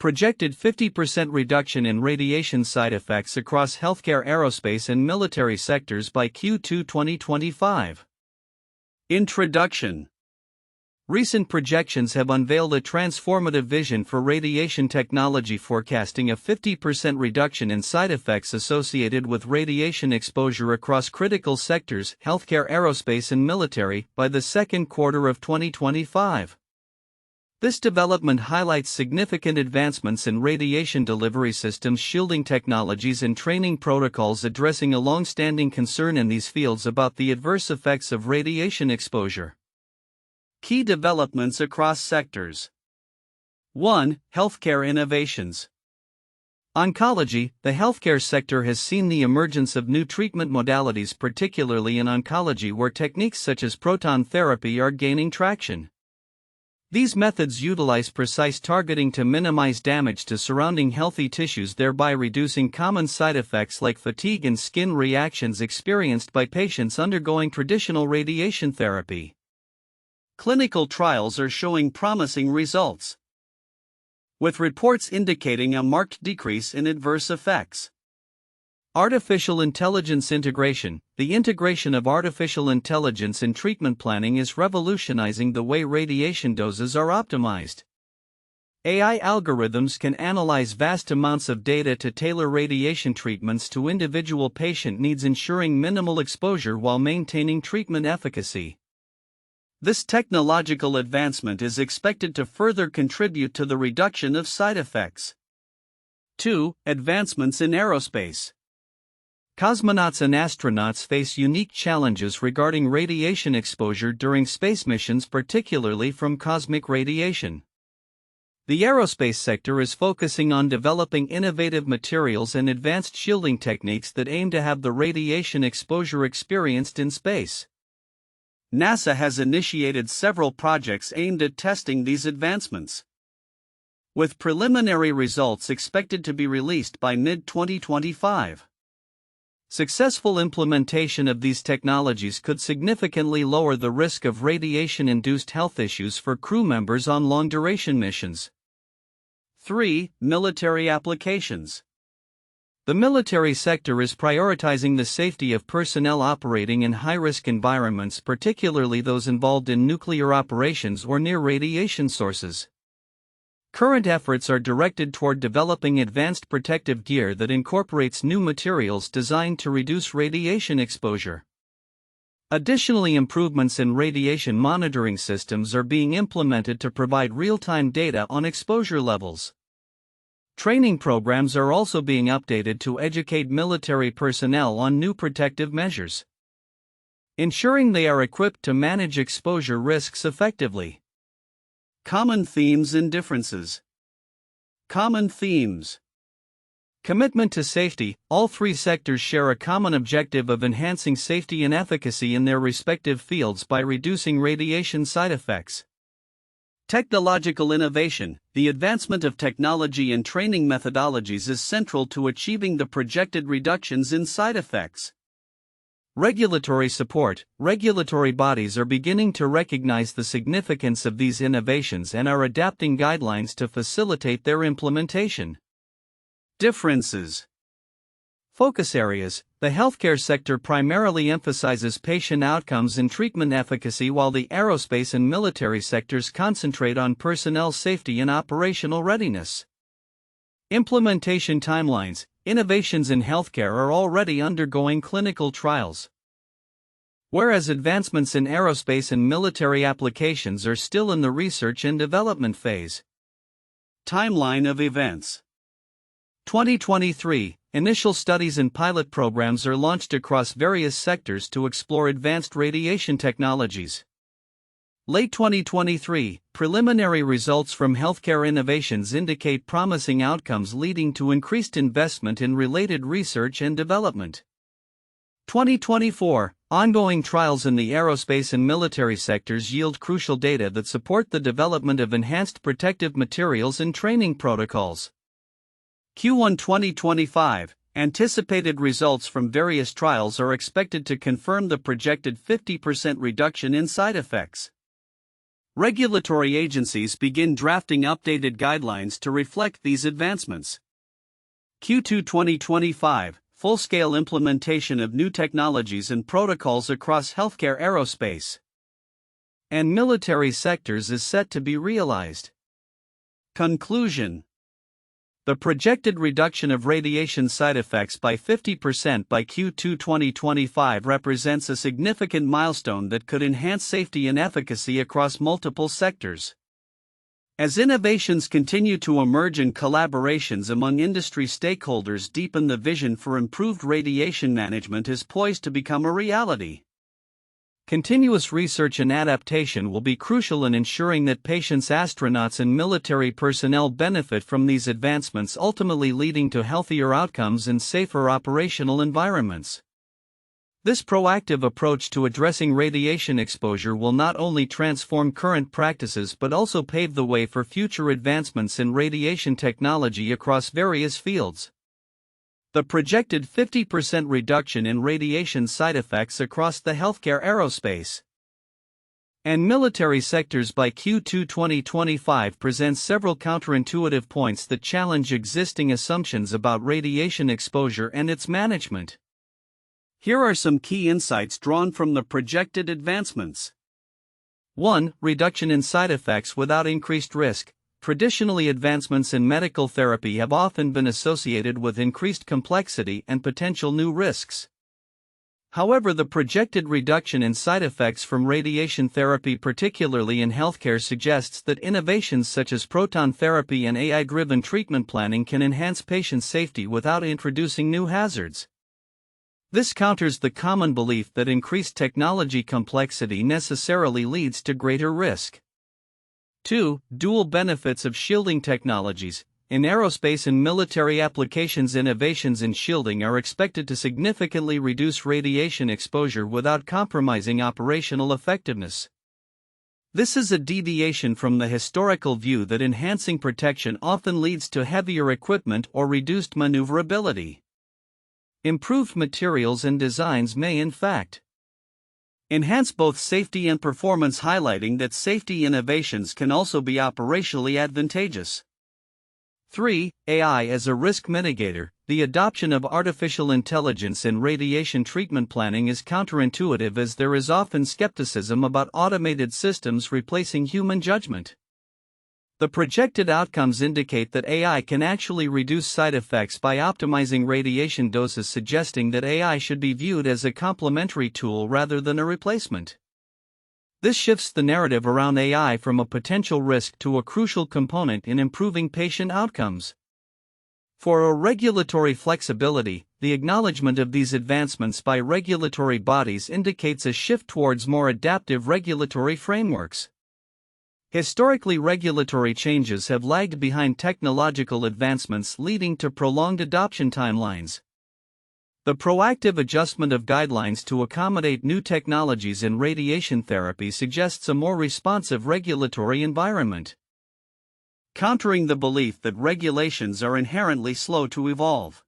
Projected 50% reduction in radiation side effects across healthcare, aerospace, and military sectors by Q2 2025. Introduction. Recent projections have unveiled a transformative vision for radiation technology, forecasting a 50% reduction in side effects associated with radiation exposure across critical sectors, healthcare, aerospace, and military, by the second quarter of 2025. This development highlights significant advancements in radiation delivery systems, shielding technologies, and training protocols, addressing a long-standing concern in these fields about the adverse effects of radiation exposure. Key developments across sectors. 1. Healthcare innovations. Oncology. The healthcare sector has seen the emergence of new treatment modalities, particularly in oncology, where techniques such as proton therapy are gaining traction. These methods utilize precise targeting to minimize damage to surrounding healthy tissues, thereby reducing common side effects like fatigue and skin reactions experienced by patients undergoing traditional radiation therapy. Clinical trials are showing promising results, with reports indicating a marked decrease in adverse effects. Artificial intelligence integration. The integration of artificial intelligence in treatment planning is revolutionizing the way radiation doses are optimized. AI algorithms can analyze vast amounts of data to tailor radiation treatments to individual patient needs, ensuring minimal exposure while maintaining treatment efficacy. This technological advancement is expected to further contribute to the reduction of side effects. 2. Advancements in aerospace. Cosmonauts and astronauts face unique challenges regarding radiation exposure during space missions, particularly from cosmic radiation. The aerospace sector is focusing on developing innovative materials and advanced shielding techniques that aim to have the radiation exposure experienced in space. NASA has initiated several projects aimed at testing these advancements, with preliminary results expected to be released by mid-2025. Successful implementation of these technologies could significantly lower the risk of radiation-induced health issues for crew members on long-duration missions. 3. Military applications. The military sector is prioritizing the safety of personnel operating in high-risk environments, particularly those involved in nuclear operations or near radiation sources. Current efforts are directed toward developing advanced protective gear that incorporates new materials designed to reduce radiation exposure. Additionally, improvements in radiation monitoring systems are being implemented to provide real-time data on exposure levels. Training programs are also being updated to educate military personnel on new protective measures, ensuring they are equipped to manage exposure risks effectively. Common themes and differences. Common themes. Commitment to safety. All three sectors share a common objective of enhancing safety and efficacy in their respective fields by reducing radiation side effects. Technological innovation. The advancement of technology and training methodologies is central to achieving the projected reductions in side effects. Regulatory support. Regulatory bodies are beginning to recognize the significance of these innovations and are adapting guidelines to facilitate their implementation. Differences. Focus areas. The healthcare sector primarily emphasizes patient outcomes and treatment efficacy, while the aerospace and military sectors concentrate on personnel safety and operational readiness. Implementation timelines. Innovations in healthcare are already undergoing clinical trials, whereas advancements in aerospace and military applications are still in the research and development phase. Timeline of events. 2023. Initial studies and pilot programs are launched across various sectors to explore advanced radiation technologies. Late 2023, preliminary results from healthcare innovations indicate promising outcomes, leading to increased investment in related research and development. 2024, ongoing trials in the aerospace and military sectors yield crucial data that support the development of enhanced protective materials and training protocols. Q1 2025, anticipated results from various trials are expected to confirm the projected 50% reduction in side effects. Regulatory agencies begin drafting updated guidelines to reflect these advancements. Q2 2025 Full-scale implementation of new technologies and protocols across healthcare, aerospace, and military sectors is set to be realized. Conclusion: the projected reduction of radiation side effects by 50% by Q2 2025 represents a significant milestone that could enhance safety and efficacy across multiple sectors. As innovations continue to emerge and collaborations among industry stakeholders deepen, the vision for improved radiation management is poised to become a reality. Continuous research and adaptation will be crucial in ensuring that patients, astronauts, and military personnel benefit from these advancements, ultimately leading to healthier outcomes and safer operational environments. This proactive approach to addressing radiation exposure will not only transform current practices but also pave the way for future advancements in radiation technology across various fields. The projected 50% reduction in radiation side effects across the healthcare, aerospace, and military sectors by Q2 2025 presents several counterintuitive points that challenge existing assumptions about radiation exposure and its management. Here are some key insights drawn from the projected advancements. 1. Reduction in side effects without increased risk. Traditionally, advancements in medical therapy have often been associated with increased complexity and potential new risks. However, the projected reduction in side effects from radiation therapy, particularly in healthcare, suggests that innovations such as proton therapy and AI-driven treatment planning can enhance patient safety without introducing new hazards. This counters the common belief that increased technology complexity necessarily leads to greater risk. 2. Dual benefits of shielding technologies. In aerospace and military applications, innovations in shielding are expected to significantly reduce radiation exposure without compromising operational effectiveness. This is a deviation from the historical view that enhancing protection often leads to heavier equipment or reduced maneuverability. Improved materials and designs may, in fact, enhance both safety and performance, highlighting that safety innovations can also be operationally advantageous. 3. AI as a risk mitigator. The adoption of artificial intelligence in radiation treatment planning is counterintuitive, as there is often skepticism about automated systems replacing human judgment. The projected outcomes indicate that AI can actually reduce side effects by optimizing radiation doses, suggesting that AI should be viewed as a complementary tool rather than a replacement. This shifts the narrative around AI from a potential risk to a crucial component in improving patient outcomes. For a regulatory flexibility, the acknowledgement of these advancements by regulatory bodies indicates a shift towards more adaptive regulatory frameworks. Historically, regulatory changes have lagged behind technological advancements, leading to prolonged adoption timelines. The proactive adjustment of guidelines to accommodate new technologies in radiation therapy suggests a more responsive regulatory environment, countering the belief that regulations are inherently slow to evolve.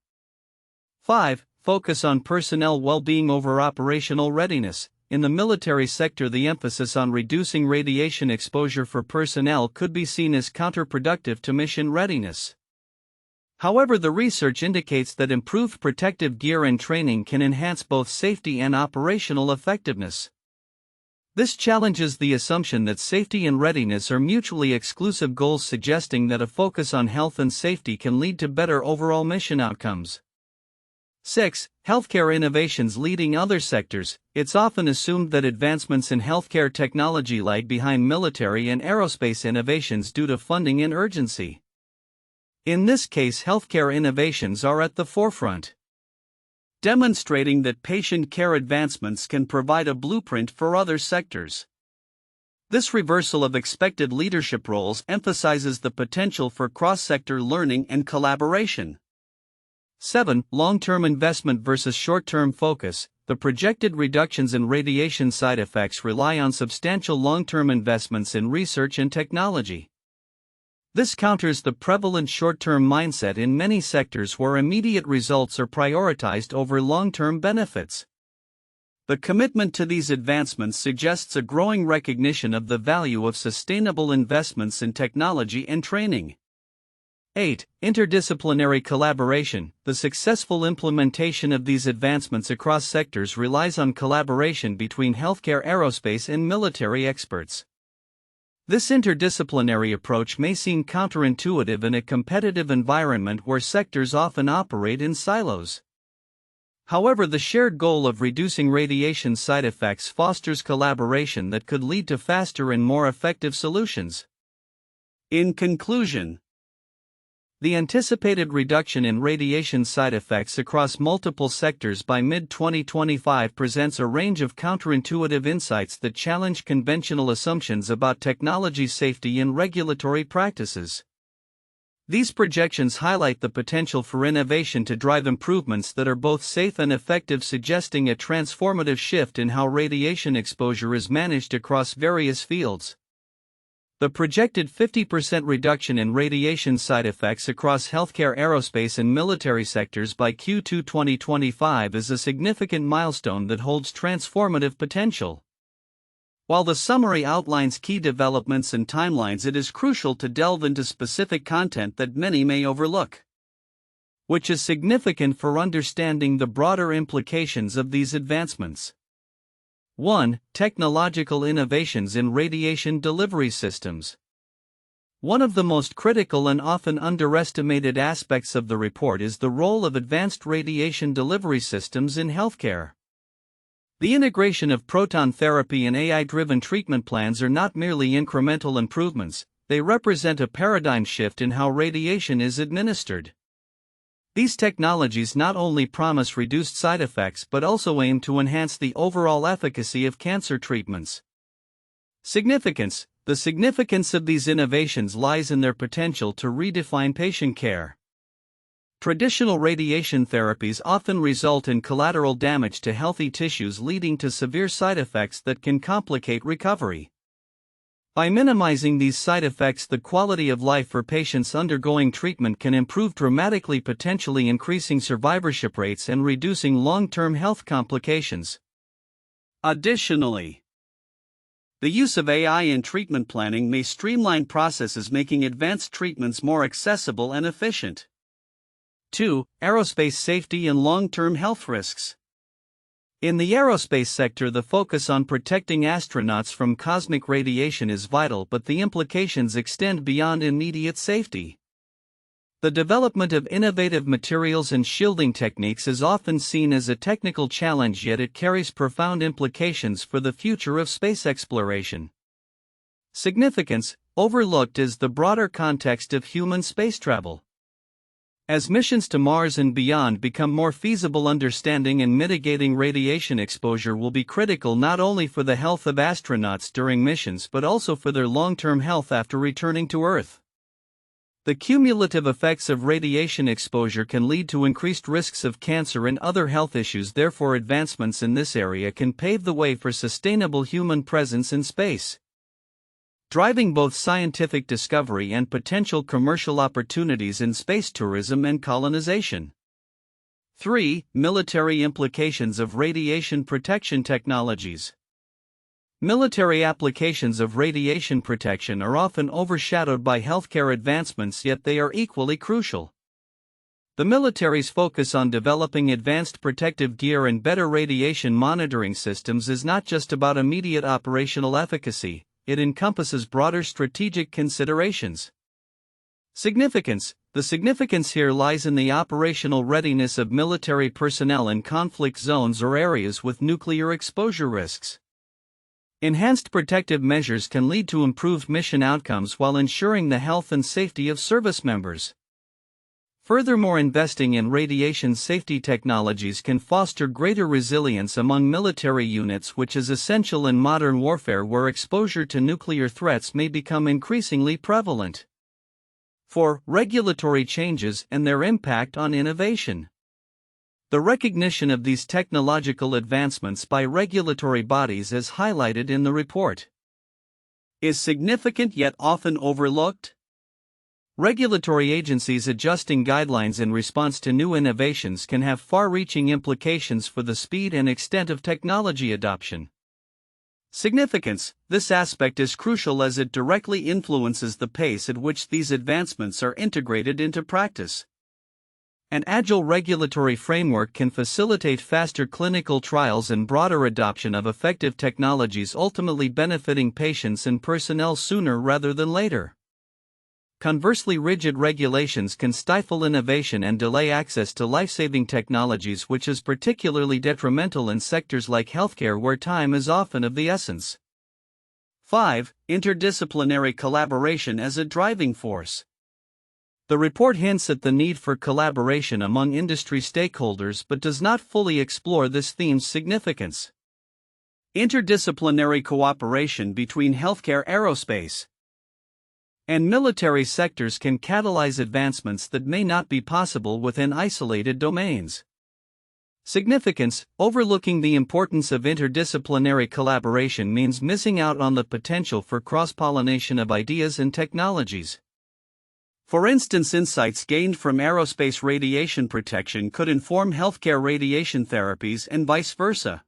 5. Focus on personnel well-being over operational readiness. In the military sector, the emphasis on reducing radiation exposure for personnel could be seen as counterproductive to mission readiness. However, the research indicates that improved protective gear and training can enhance both safety and operational effectiveness. This challenges the assumption that safety and readiness are mutually exclusive goals, suggesting that a focus on health and safety can lead to better overall mission outcomes. 6. Healthcare innovations leading other sectors. It's often assumed that advancements in healthcare technology lag behind military and aerospace innovations due to funding and urgency. In this case, healthcare innovations are at the forefront, demonstrating that patient care advancements can provide a blueprint for other sectors. This reversal of expected leadership roles emphasizes the potential for cross-sector learning and collaboration. 7. Long-term investment versus short-term focus. The projected reductions in radiation side effects rely on substantial long-term investments in research and technology. This counters the prevalent short-term mindset in many sectors where immediate results are prioritized over long-term benefits. The commitment to these advancements suggests a growing recognition of the value of sustainable investments in technology and training. 8. Interdisciplinary collaboration. The successful implementation of these advancements across sectors relies on collaboration between healthcare, aerospace, and military experts. This interdisciplinary approach may seem counterintuitive in a competitive environment where sectors often operate in silos. However, the shared goal of reducing radiation side effects fosters collaboration that could lead to faster and more effective solutions. In conclusion, the anticipated reduction in radiation side effects across multiple sectors by mid-2025 presents a range of counterintuitive insights that challenge conventional assumptions about technology safety and regulatory practices. These projections highlight the potential for innovation to drive improvements that are both safe and effective, suggesting a transformative shift in how radiation exposure is managed across various fields. The projected 50% reduction in radiation side effects across healthcare, aerospace, and military sectors by Q2 2025 is a significant milestone that holds transformative potential. While the summary outlines key developments and timelines, it is crucial to delve into specific content that many may overlook, which is significant for understanding the broader implications of these advancements. 1. Technological innovations in radiation delivery systems. One of the most critical and often underestimated aspects of the report is the role of advanced radiation delivery systems in healthcare. The integration of proton therapy and AI-driven treatment plans are not merely incremental improvements, they represent a paradigm shift in how radiation is administered. These technologies not only promise reduced side effects but also aim to enhance the overall efficacy of cancer treatments. Significance. The significance of these innovations lies in their potential to redefine patient care. Traditional radiation therapies often result in collateral damage to healthy tissues, leading to severe side effects that can complicate recovery. By minimizing these side effects, the quality of life for patients undergoing treatment can improve dramatically, potentially increasing survivorship rates and reducing long-term health complications. Additionally, the use of AI in treatment planning may streamline processes, making advanced treatments more accessible and efficient. 2. Aerospace safety and long-term health risks. In the aerospace sector, the focus on protecting astronauts from cosmic radiation is vital, but the implications extend beyond immediate safety. The development of innovative materials and shielding techniques is often seen as a technical challenge, yet it carries profound implications for the future of space exploration. Significance. Overlooked is the broader context of human space travel. As missions to Mars and beyond become more feasible, understanding and mitigating radiation exposure will be critical not only for the health of astronauts during missions but also for their long-term health after returning to Earth. The cumulative effects of radiation exposure can lead to increased risks of cancer and other health issues. Therefore, advancements in this area can pave the way for sustainable human presence in space, driving both scientific discovery and potential commercial opportunities in space tourism and colonization. 3. Military implications of radiation protection technologies. Military applications of radiation protection are often overshadowed by healthcare advancements, yet they are equally crucial. The military's focus on developing advanced protective gear and better radiation monitoring systems is not just about immediate operational efficacy, it encompasses broader strategic considerations. Significance. The significance here lies in the operational readiness of military personnel in conflict zones or areas with nuclear exposure risks. Enhanced protective measures can lead to improved mission outcomes while ensuring the health and safety of service members. Furthermore, investing in radiation safety technologies can foster greater resilience among military units, which is essential in modern warfare where exposure to nuclear threats may become increasingly prevalent. 4. Regulatory changes and their impact on innovation. The recognition of these technological advancements by regulatory bodies, as highlighted in the report, is significant yet often overlooked. Regulatory agencies adjusting guidelines in response to new innovations can have far-reaching implications for the speed and extent of technology adoption. Significance: this aspect is crucial as it directly influences the pace at which these advancements are integrated into practice. An agile regulatory framework can facilitate faster clinical trials and broader adoption of effective technologies, ultimately benefiting patients and personnel sooner rather than later. Conversely, rigid regulations can stifle innovation and delay access to life-saving technologies, which is particularly detrimental in sectors like healthcare where time is often of the essence. 5. Interdisciplinary collaboration as a driving force. The report hints at the need for collaboration among industry stakeholders but does not fully explore this theme's significance. Interdisciplinary cooperation between healthcare, aerospace, and military sectors can catalyze advancements that may not be possible within isolated domains. Significance: overlooking the importance of interdisciplinary collaboration means missing out on the potential for cross-pollination of ideas and technologies. For instance, insights gained from aerospace radiation protection could inform healthcare radiation therapies and vice versa.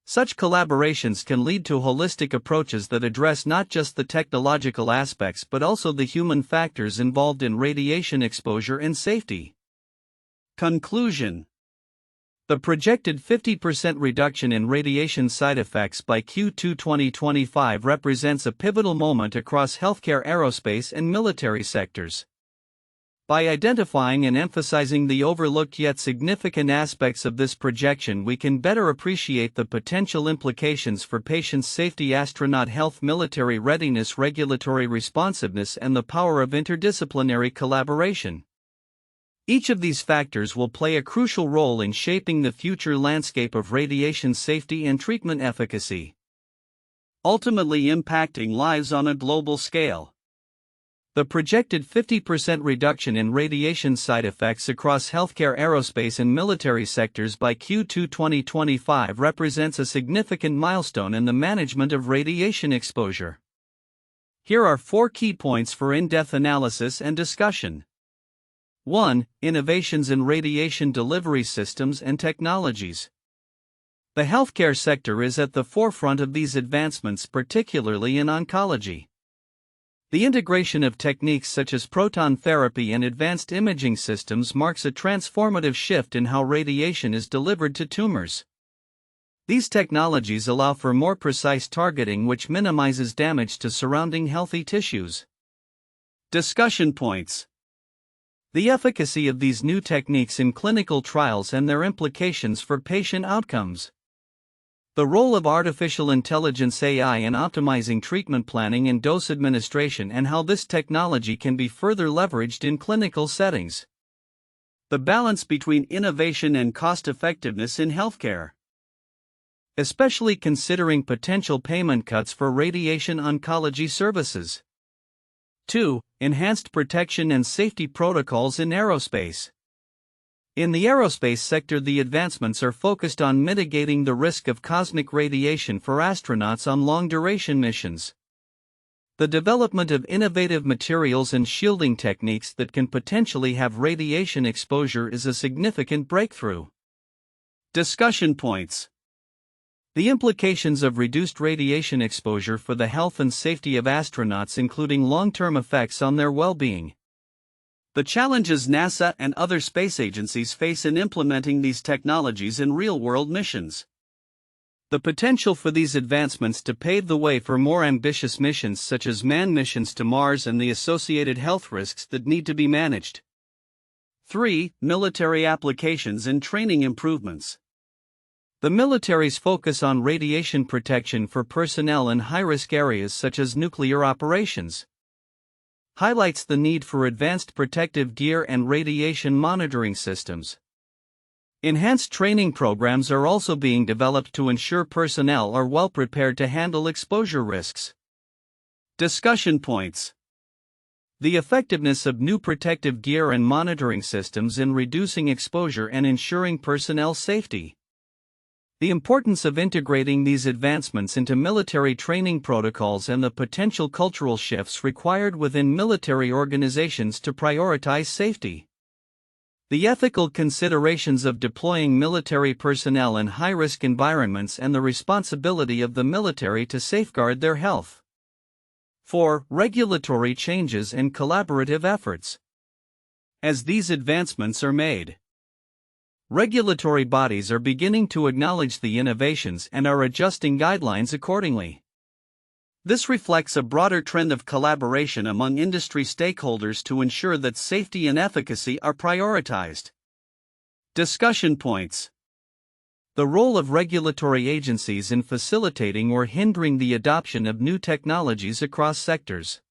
Such collaborations can lead to holistic approaches that address not just the technological aspects but also the human factors involved in radiation exposure and safety. Conclusion: the projected 50% reduction in radiation side effects by Q2 2025 represents a pivotal moment across healthcare, aerospace, and military sectors. By identifying and emphasizing the overlooked yet significant aspects of this projection, we can better appreciate the potential implications for patient safety, astronaut health, military readiness, regulatory responsiveness, and the power of interdisciplinary collaboration. Each of these factors will play a crucial role in shaping the future landscape of radiation safety and treatment efficacy, ultimately impacting lives on a global scale. The projected 50% reduction in radiation side effects across healthcare, aerospace, and military sectors by Q2 2025 represents a significant milestone in the management of radiation exposure. Here are 4 key points for in-depth analysis and discussion. 1. Innovations in radiation delivery systems and technologies. The healthcare sector is at the forefront of these advancements, particularly in oncology. The integration of techniques such as proton therapy and advanced imaging systems marks a transformative shift in how radiation is delivered to tumors. These technologies allow for more precise targeting, which minimizes damage to surrounding healthy tissues. Discussion points: the efficacy of these new techniques in clinical trials and their implications for patient outcomes. The role of artificial intelligence (AI) in optimizing treatment planning and dose administration, and how this technology can be further leveraged in clinical settings. The balance between innovation and cost-effectiveness in healthcare, especially considering potential payment cuts for radiation oncology services. 2. Enhanced protection and safety protocols in aerospace. In the aerospace sector, the advancements are focused on mitigating the risk of cosmic radiation for astronauts on long-duration missions. The development of innovative materials and shielding techniques that can potentially have radiation exposure is a significant breakthrough. Discussion points: the implications of reduced radiation exposure for the health and safety of astronauts, including long-term effects on their well-being. The challenges NASA and other space agencies face in implementing these technologies in real-world missions. The potential for these advancements to pave the way for more ambitious missions such as manned missions to Mars, and the associated health risks that need to be managed. 3. Military applications and training improvements. The military's focus on radiation protection for personnel in high-risk areas such as nuclear operations highlights the need for advanced protective gear and radiation monitoring systems. Enhanced training programs are also being developed to ensure personnel are well prepared to handle exposure risks. Discussion points: the effectiveness of new protective gear and monitoring systems in reducing exposure and ensuring personnel safety. The importance of integrating these advancements into military training protocols and the potential cultural shifts required within military organizations to prioritize safety. The ethical considerations of deploying military personnel in high-risk environments and the responsibility of the military to safeguard their health. 4. Regulatory changes and collaborative efforts. As these advancements are made, regulatory bodies are beginning to acknowledge the innovations and are adjusting guidelines accordingly. This reflects a broader trend of collaboration among industry stakeholders to ensure that safety and efficacy are prioritized. Discussion points. The role of regulatory agencies in facilitating or hindering the adoption of new technologies across sectors.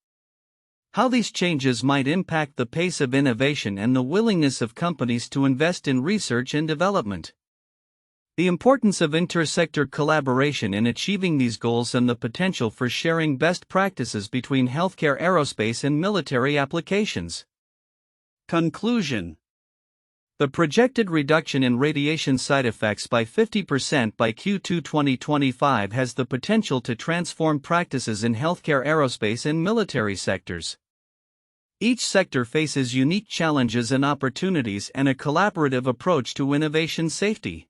How these changes might impact the pace of innovation and the willingness of companies to invest in research and development. The importance of intersector collaboration in achieving these goals and the potential for sharing best practices between healthcare, aerospace, and military applications. Conclusion. The projected reduction in radiation side effects by 50% by Q2 2025 has the potential to transform practices in healthcare, aerospace, and military sectors. Each sector faces unique challenges and opportunities and a collaborative approach to innovation safety.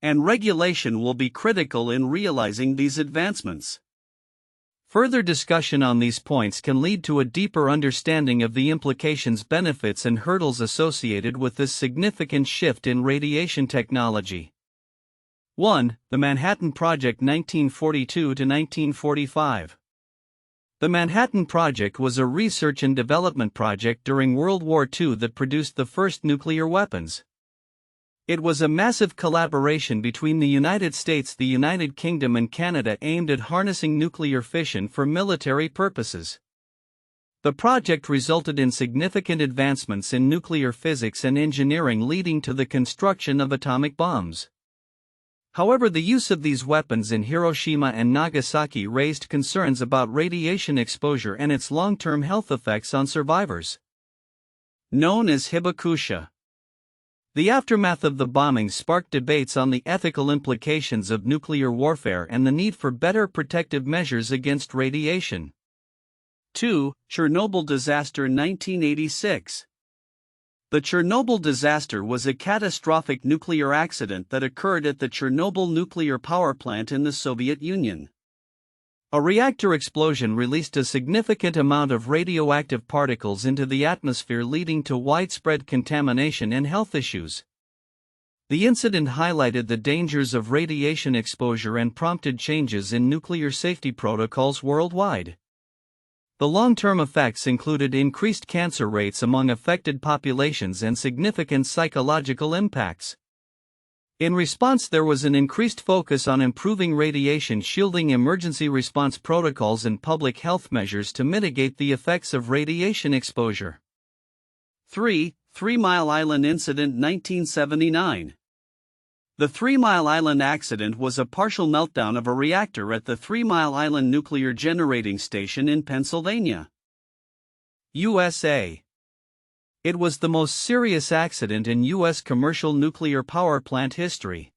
And regulation will be critical in realizing these advancements. Further discussion on these points can lead to a deeper understanding of the implications, benefits, and hurdles associated with this significant shift in radiation technology. 1. The Manhattan Project 1942 to 1945. The Manhattan Project was a research and development project during World War II that produced the first nuclear weapons. It was a massive collaboration between the United States, the United Kingdom, and Canada aimed at harnessing nuclear fission for military purposes. The project resulted in significant advancements in nuclear physics and engineering, leading to the construction of atomic bombs. However, the use of these weapons in Hiroshima and Nagasaki raised concerns about radiation exposure and its long-term health effects on survivors. Known as hibakusha. The aftermath of the bombing sparked debates on the ethical implications of nuclear warfare and the need for better protective measures against radiation. 2. Chernobyl disaster 1986. The Chernobyl disaster was a catastrophic nuclear accident that occurred at the Chernobyl nuclear power plant in the Soviet Union. A reactor explosion released a significant amount of radioactive particles into the atmosphere, leading to widespread contamination and health issues. The incident highlighted the dangers of radiation exposure and prompted changes in nuclear safety protocols worldwide. The long-term effects included increased cancer rates among affected populations and significant psychological impacts. In response, there was an increased focus on improving radiation shielding, emergency response protocols, and public health measures to mitigate the effects of radiation exposure. 3. 3 Mile Island Incident 1979. The 3 Mile Island accident was a partial meltdown of a reactor at the 3 Mile Island Nuclear Generating Station in Pennsylvania, USA. It was the most serious accident in U.S. commercial nuclear power plant history.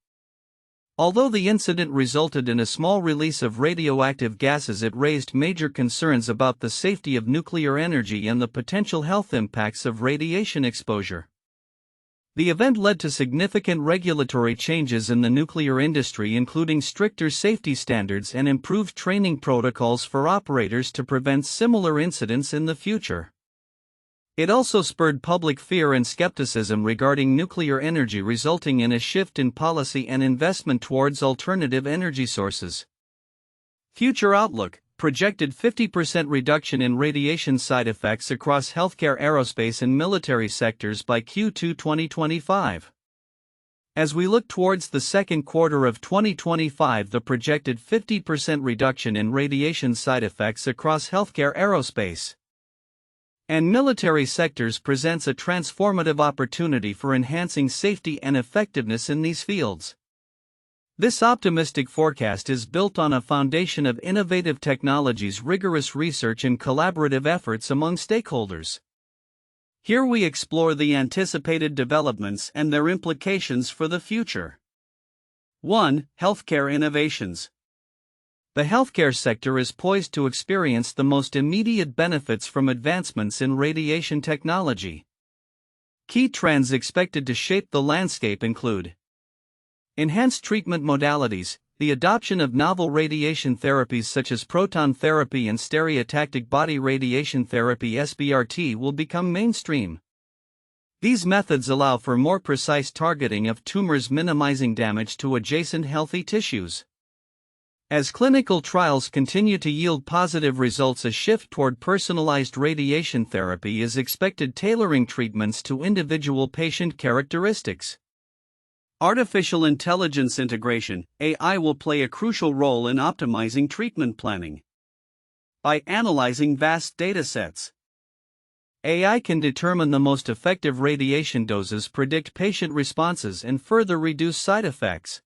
Although the incident resulted in a small release of radioactive gases, it raised major concerns about the safety of nuclear energy and the potential health impacts of radiation exposure. The event led to significant regulatory changes in the nuclear industry, including stricter safety standards and improved training protocols for operators to prevent similar incidents in the future. It also spurred public fear and skepticism regarding nuclear energy, resulting in a shift in policy and investment towards alternative energy sources. Future outlook: projected 50% reduction in radiation side effects across healthcare, aerospace, and military sectors by Q2 2025. As we look towards the second quarter of 2025, the projected 50% reduction in radiation side effects across healthcare, aerospace, and military sectors presents a transformative opportunity for enhancing safety and effectiveness in these fields. This optimistic forecast is built on a foundation of innovative technologies, rigorous research, and collaborative efforts among stakeholders. Here we explore the anticipated developments and their implications for the future. 1. Healthcare innovations. The healthcare sector is poised to experience the most immediate benefits from advancements in radiation technology. Key trends expected to shape the landscape include enhanced treatment modalities. The adoption of novel radiation therapies such as proton therapy and stereotactic body radiation therapy (SBRT) will become mainstream. These methods allow for more precise targeting of tumors, minimizing damage to adjacent healthy tissues. As clinical trials continue to yield positive results, a shift toward personalized radiation therapy is expected, tailoring treatments to individual patient characteristics. Artificial intelligence integration, AI will play a crucial role in optimizing treatment planning. By analyzing vast datasets, AI can determine the most effective radiation doses, predict patient responses, and further reduce side effects.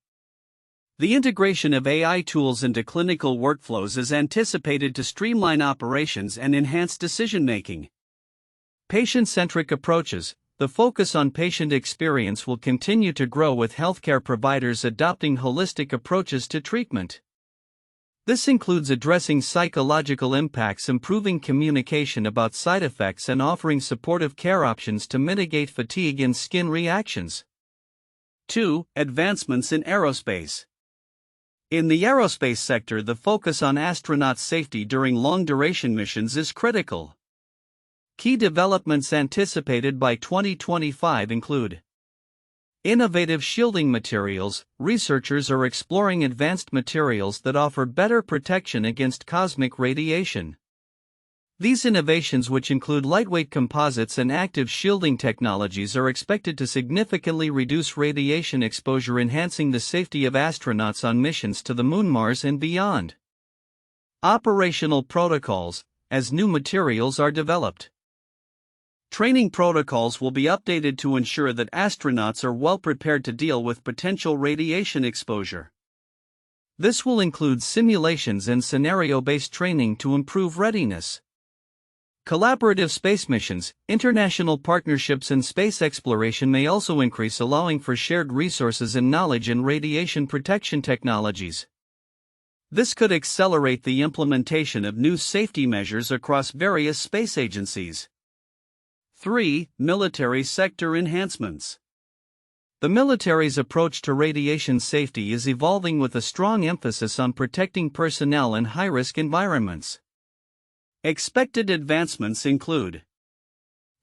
The integration of AI tools into clinical workflows is anticipated to streamline operations and enhance decision-making. Patient-centric approaches. The focus on patient experience will continue to grow, with healthcare providers adopting holistic approaches to treatment. This includes addressing psychological impacts, improving communication about side effects, and offering supportive care options to mitigate fatigue and skin reactions. 2. Advancements in aerospace. In the aerospace sector, the focus on astronaut safety during long-duration missions is critical. Key developments anticipated by 2025 include innovative shielding materials. Researchers are exploring advanced materials that offer better protection against cosmic radiation. These innovations, which include lightweight composites and active shielding technologies, are expected to significantly reduce radiation exposure, enhancing the safety of astronauts on missions to the Moon, Mars, and beyond. Operational protocols. As new materials are developed, training protocols will be updated to ensure that astronauts are well prepared to deal with potential radiation exposure. This will include simulations and scenario-based training to improve readiness. Collaborative space missions. International partnerships in space exploration may also increase, allowing for shared resources and knowledge in radiation protection technologies. This could accelerate the implementation of new safety measures across various space agencies. 3. Military sector enhancements. The military's approach to radiation safety is evolving, with a strong emphasis on protecting personnel in high-risk environments. Expected advancements include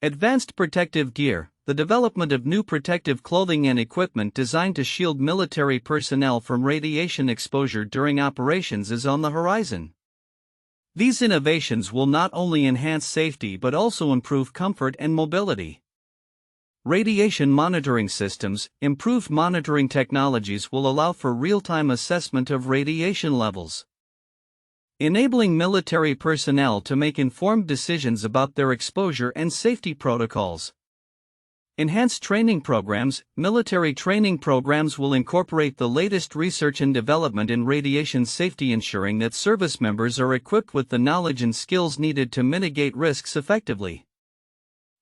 advanced protective gear. The development of new protective clothing and equipment designed to shield military personnel from radiation exposure during operations is on the horizon. These innovations will not only enhance safety but also improve comfort and mobility. Radiation monitoring systems. Improved monitoring technologies will allow for real-time assessment of radiation levels, enabling military personnel to make informed decisions about their exposure and safety protocols. Enhanced training programs. Military training programs will incorporate the latest research and development in radiation safety, ensuring that service members are equipped with the knowledge and skills needed to mitigate risks effectively.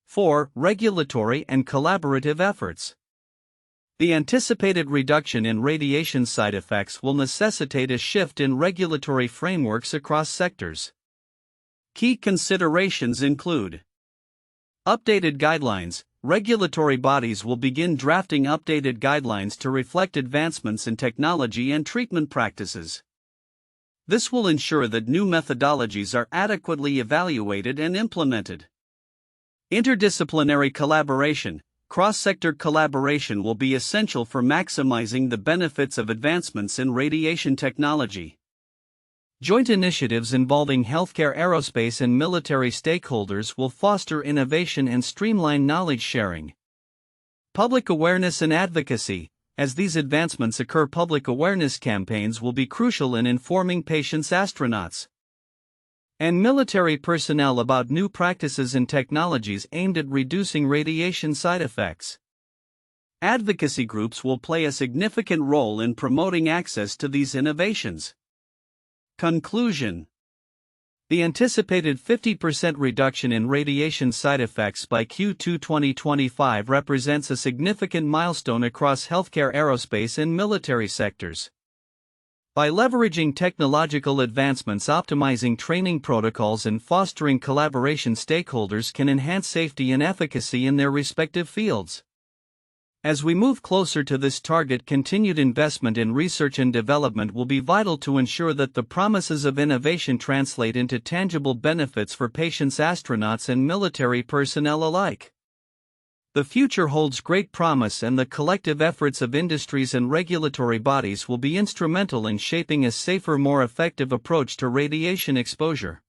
4. Regulatory and collaborative efforts. The anticipated reduction in radiation side effects will necessitate a shift in regulatory frameworks across sectors. Key considerations include updated guidelines. Regulatory bodies will begin drafting updated guidelines to reflect advancements in technology and treatment practices. This will ensure that new methodologies are adequately evaluated and implemented. Interdisciplinary collaboration. Cross-sector collaboration will be essential for maximizing the benefits of advancements in radiation technology. Joint initiatives involving healthcare, aerospace, and military stakeholders will foster innovation and streamline knowledge sharing. Public awareness and advocacy. As these advancements occur, public awareness campaigns will be crucial in informing patients, astronauts, and military personnel about new practices and technologies aimed at reducing radiation side effects. Advocacy groups will play a significant role in promoting access to these innovations. Conclusion. The anticipated 50% reduction in radiation side effects by Q2 2025 represents a significant milestone across healthcare, aerospace, and military sectors. By leveraging technological advancements, optimizing training protocols, and fostering collaboration, stakeholders can enhance safety and efficacy in their respective fields. As we move closer to this target, continued investment in research and development will be vital to ensure that the promises of innovation translate into tangible benefits for patients, astronauts, and military personnel alike. The future holds great promise, and the collective efforts of industries and regulatory bodies will be instrumental in shaping a safer, more effective approach to radiation exposure.